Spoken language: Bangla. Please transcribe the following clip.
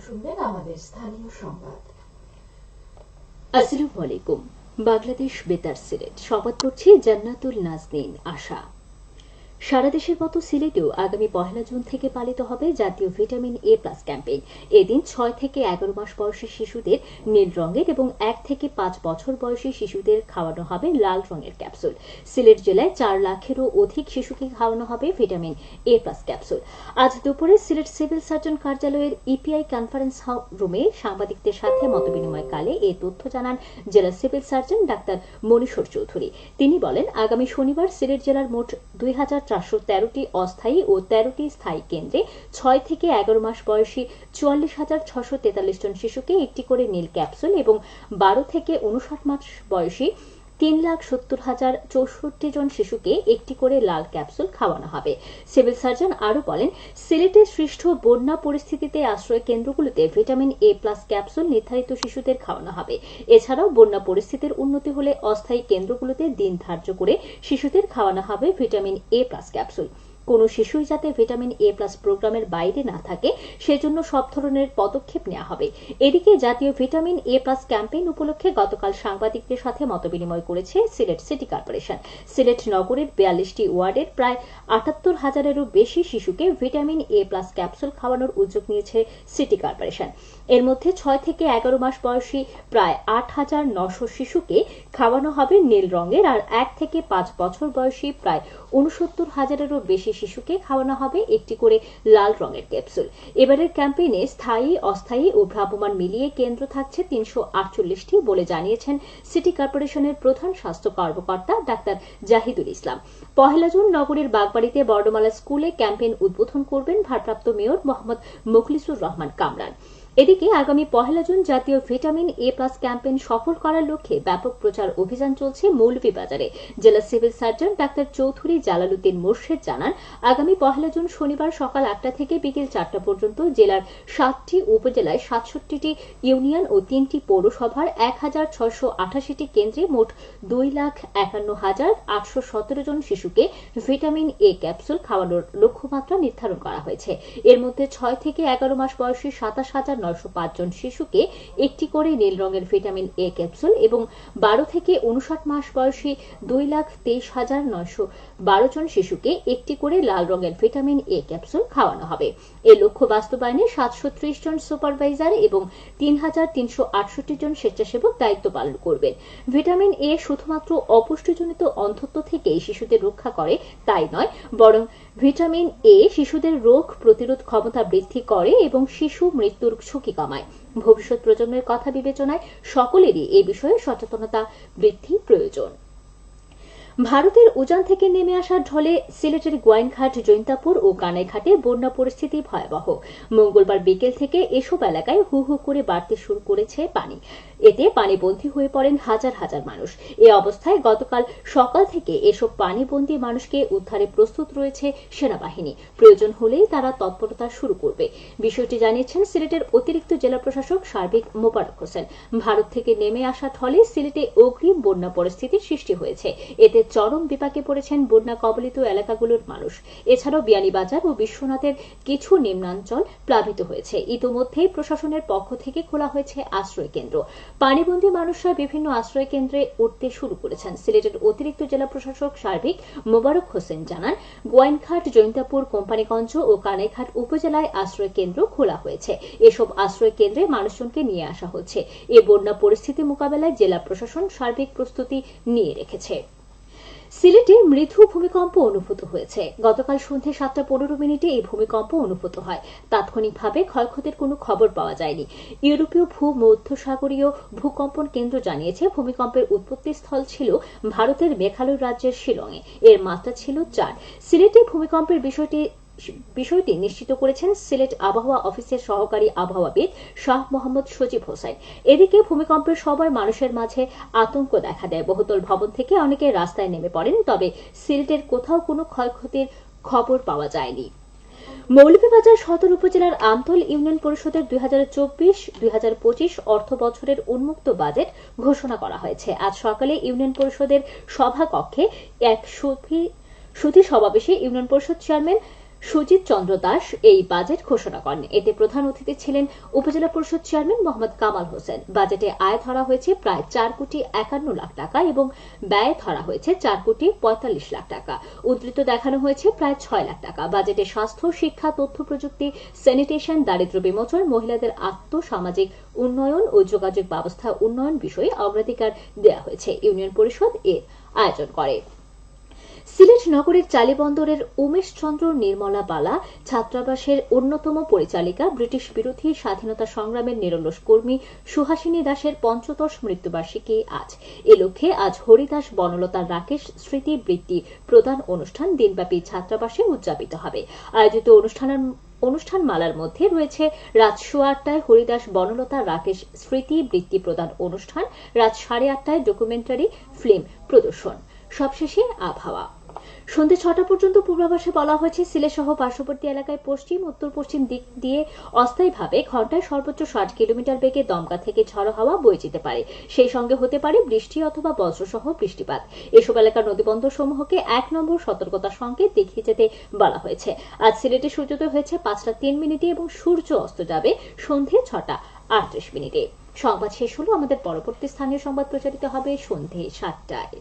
শুনবেন আমাদের স্থানীয় সংবাদ। আসসালামু আলাইকুম। বাংলাদেশ বেতার সিলেট সংবাদ পড়ছি জান্নাতুল নাজনীন আশা। সারা দেশের মতো সিলেটেও আগামী 1 জুন থেকে পালিত হবে জাতীয় ভিটামিন এ প্লাস ক্যাম্পেইন। এদিন 6 থেকে 11 মাস বয়সী শিশুদের নীল রঙের এবং 1 থেকে 5 বছর বয়সী শিশুদের খাওয়ানো হবে লাল রঙের ক্যাপসুল। সিলেট জেলায় 4 লাখেরও অধিক শিশুকে খাওয়ানো হবে ভিটামিন এ প্লাস ক্যাপসুল। আজ দুপুরে সিলেট সিভিল সার্জন কার্যালয়ের ইপিআই কনফারেন্স রুমে সাংবাদিকদের সাথে মতবিনিময়কালে এ তথ্য জানান জেলা civil surgeon doctor Monishwar Chowdhury. তিনি বলেন, আগামী শনিবার সিলেট জেলার মোট 2413টি অস্থায়ী ও 13টি স্থায়ী কেন্দ্রে 6 থেকে 11 মাস বয়সী 44,643 জন শিশুকে একটি করে নীল ক্যাপসুল এবং 12 থেকে 59 মাস বয়সী 3,70,064 জন শিশুকে একটি করে লাল ক্যাপসুল খাওয়ানো হবে। সিভিল সার্জন আরও বলেন, সিলেটে সৃষ্ট বন্যা পরিস্থিতিতে আশ্রয় কেন্দ্রগুলোতে ভিটামিন এ প্লাস ক্যাপসুল নির্ধারিত শিশুদের খাওয়ানো হবে। এছাড়াও বন্যা পরিস্থিতির উন্নতি হলে অস্থায়ী কেন্দ্রগুলোতে দিন ধার্য করে শিশুদের খাওয়ানো হবে ভিটামিন এ প্লাস ক্যাপসুল। কোন শিশুই যাতে ভিটামিন এ প্লাস প্রোগ্রামের বাইরে না থাকে সেজন্য সব ধরনের পদক্ষেপ নেওয়া হবে। এদিকে জাতীয় ভিটামিন এ প্লাস ক্যাম্পেইন উপলক্ষে গতকাল সাংবাদিকদের সাথে মতবিনিময় করেছে সিলেট সিটি কর্পোরেশন। সিলেট নগরের 42টি ওয়ার্ডের প্রায় 78,000-এরও বেশি শিশুকে ভিটামিন এ প্লাস ক্যাপসুল খাওয়ানোর উদ্যোগ নিয়েছে সিটি কর্পোরেশন। এর মধ্যে 6 থেকে 11 মাস বয়সী প্রায় 8,900 শিশুকে খাওয়ানো হবে নীল রঙের, আর 1 থেকে 5 বছর বয়সী প্রায় 69,000-এরও বেশি শিশুকে খাওয়ানো হবে একটি করে লাল রঙের ক্যাপসুল। এবারের ক্যাম্পেইনে স্থায়ী, অস্থায়ী ও ভ্রাম্যমাণ মিলিয়ে কেন্দ্র থাকছে 348টি বলে জানিয়েছেন সিটি কর্পোরেশনের প্রধান স্বাস্থ্য কর্মকর্তা ডাক্তার জাহিদুল ইসলাম। 1 জুন নগরীর বাগবাড়িতে বর্ণমালা স্কুলে ক্যাম্পেইন উদ্বোধন করবেন ভারপ্রাপ্ত মেয়র মোহাম্মদ মুখলিসুর রহমান কামরান। এদিকে আগামী 1 জুন জাতীয় ভিটামিন এ প্লাস ক্যাম্পেইন সফল করার লক্ষ্যে ব্যাপক প্রচার অভিযান চলছে মৌলভীবাজারে। জেলা civil surgeon doctor Chowdhury Jalaluddin Morshed জানান, আগামী 1 জুন শনিবার সকাল 8টা থেকে বিকেল 4টা পর্যন্ত জেলার 7টি উপজেলায় 67টি ইউনিয়ন ও 3টি পৌরসভার 1,688টি কেন্দ্রে মোট 2,51,817 জন শিশুকে ভিটামিন এ ক্যাপসুল খাওয়ানোর লক্ষ্যমাত্রা নির্ধারণ করা হয়েছে। এর মধ্যে 6 থেকে 11 মাস বয়সী 27,905 জন শিশুকে একটি করে নীল রঙের ভিটামিন এ ক্যাপসুল এবং 12 থেকে 59 মাস বয়সী 2,23,912 জন শিশুকে একটি করে লাল রঙের ভিটামিন এ ক্যাপসুল খাওয়ানো হবে। এই লক্ষ্য বাস্তবায়নে 730 জন সুপারভাইজার এবং 3,368 জন স্বেচ্ছাসেবক দায়িত্ব পালন করবেন। ভিটামিন এ শুধুমাত্র অপুষ্টিজনিত অন্ধত্ব থেকে শিশুদের রক্ষা করে তাই নয়, বরং ভিটামিন এ শিশুদের রোগ প্রতিরোধ ক্ষমতা বৃদ্ধি করে এবং শিশু মৃত্যুর ঝুঁকি কমায়। ভবিষ্যৎ প্রজন্মের কথা বিবেচনায় সকলেরই এ বিষয়ে সচেতনতা বৃদ্ধি প্রয়োজন। ভারতের উজান থেকে নেমে আসা ঢলে সিলেটের গোয়াইনঘাট, জৈন্তাপুর ও কানাইঘাটে বন্যা পরিস্থিতি ভয়াবহ। মঙ্গলবার বিকেল থেকে এসব এলাকায় হু হু করে বাড়তে শুরু করেছে পানি। এতে পানিবন্দী হয়ে পড়েন হাজার হাজার মানুষ। এ অবস্থায় গতকাল সকাল থেকে এসব পানিবন্দী মানুষকে উদ্ধারে প্রস্তুত রয়েছে সেনাবাহিনী। প্রয়োজন হলেই তারা তৎপরতা শুরু করবে। বিষয়টি জানিয়েছেন সিলেটের অতিরিক্ত জেলা প্রশাসক সার্বিক মোবারক হোসেন। ভারত থেকে নেমে আসা ঢলে সিলেটে অগ্রিম বন্যা পরিস্থিতির সৃষ্টি হয়েছে। এতে চরম বিপাকে পড়েছেন বন্যা কবলিত এলাকাগুলোর মানুষ। এছাড়াও বিয়ানীবাজার ও বিশ্বনাথের কিছু নিম্নাঞ্চল প্লাবিত হয়েছে। ইতোমধ্যেই প্রশাসনের পক্ষ থেকে খোলা হয়েছে আশ্রয় কেন্দ্র। পানিবন্দী মানুষরা বিভিন্ন আশ্রয় কেন্দ্রে উঠতে শুরু করেছেন। সিলেটের অতিরিক্ত জেলা প্রশাসক সার্বিক মোবারক হোসেন জানান, গোয়াইনঘাট, জৈন্তাপুর, কোম্পানীগঞ্জ ও কানাইঘাট উপজেলায় আশ্রয় কেন্দ্র খোলা হয়েছে। এসব আশ্রয় কেন্দ্রে মানুষজনকে নিয়ে আসা হচ্ছে। এ বন্যা পরিস্থিতি মোকাবেলায় জেলা প্রশাসন সার্বিক প্রস্তুতি নিয়ে রেখেছে। সিলেটে মৃদু ভূমিকম্প অনুভূত হয়েছে। গতকাল সন্ধ্যে 7:15 এই ভূমিকম্প অনুভূত হয়। তাৎক্ষণিকভাবে ক্ষয়ক্ষতির কোনো খবর পাওয়া যায়নি। ইউরোপীয় ভূমধ্যসাগরীয় ভূকম্পন কেন্দ্র জানিয়েছে, ভূমিকম্পের উৎপত্তিস্থল ছিল ভারতের মেঘালয় রাজ্যের শিলংয়ে। এর মাত্রা ছিল 4। সিলেটে ভূমিকম্পের বিষয়টি নিশ্চিত করেছেন সিলেট আবহাওয়া অফিসের সহকারী আবহাওয়াবিদ শাহ মোহাম্মদ সজীব হোসেন। এদিকে ভূমিকম্পের সময় মানুষের মাঝে আতঙ্ক দেখা দেয়। বহুতল ভবন থেকে অনেকে রাস্তায় নেমে পড়েন, তবে সিলেটের কোথাও কোনো ক্ষয়ক্ষতির খবর পাওয়া যায়নি। মৌলভীবাজার সদর উপজেলার আমতল ইউনিয়ন পরিষদের 2024-2025 অর্থ বছরের উন্মুক্ত বাজেট ঘোষণা করা হয়েছে। আজ সকালে ইউনিয়ন পরিষদের সভাকক্ষে এক সুধী সমাবেশে ইউনিয়ন পরিষদ চেয়ারম্যান সুজিত চন্দ্র দাস এই বাজেট ঘোষণা করেন। এতে প্রধান অতিথি ছিলেন উপজেলা পরিষদ চেয়ারম্যান মোহাম্মদ কামাল হোসেন। বাজেটে আয় ধরা হয়েছে প্রায় 4,51,00,000 টাকা এবং ব্যয় ধরা হয়েছে 4,45,00,000 টাকা। উদ্ধৃত দেখানো হয়েছে প্রায় 6 লাখ টাকা। বাজেটে স্বাস্থ্য, শিক্ষা, তথ্য প্রযুক্তি, স্যানিটেশন, দারিদ্র্য বিমোচন, মহিলাদের সামাজিক উন্নয়ন ও যোগাযোগ ব্যবস্থা উন্নয়ন বিষয়ে অগ্রাধিকার দেওয়া হয়েছে। ইউনিয়ন পরিষদ এর আয়োজন করে। সিলেট নগরীর চালিবন্দরের উমেশ চন্দ্র নির্মলা বালা ছাত্রাবাসের অন্যতম পরিচালিকা, ব্রিটিশ বিরোধী স্বাধীনতা সংগ্রামের নিরলস কর্মী সুহাসিনী দাসের ৫০তম মৃত্যুবার্ষিকী আজ। এ লক্ষ্যে আজ হরিদাস বনলতা রাকেশ স্মৃতি বৃত্তি প্রদান অনুষ্ঠান দিনব্যাপী ছাত্রাবাসে উদযাপিত হবে। আয়োজিত অনুষ্ঠানমালার মধ্যে রয়েছে রাত 8:30টায় হরিদাস বনলতা রাকেশ স্মৃতি বৃত্তি প্রদান অনুষ্ঠান, রাত 8:30টায় ডকুমেন্টারি ফিল্ম প্রদর্শন। সবশেষে আবহাওয়া। সন্ধ্যে 6টা পর্যন্ত পূর্বাভাসে বলা হয়েছে সিলেট সহ পার্শ্ববর্তী এলাকায় পশ্চিম উত্তর পশ্চিম দিক দিয়ে অস্থায়ীভাবে ঘন্টায় সর্বোচ্চ 60 কিলোমিটার বেগে দমকা থেকে ঝড়ো হাওয়া বয়ে যেতে পারে। সেই সঙ্গে হতে পারে বৃষ্টি অথবা বজ্রসহ বৃষ্টিপাত। এসব এলাকার নদীবন্দর সমূহকে 1 নম্বর সতর্কতা সংকেত দেখিয়ে যেতে বলা হয়েছে। আজ সিলেটে সূর্যোদয় হয়েছে 5:03 এবং সূর্য অস্ত যাবে সন্ধ্যে 6:38। সংবাদ শেষ হলো। আমাদের পরবর্তী স্থানীয় সংবাদ প্রচারিত হবে সন্ধ্যে 7টায়।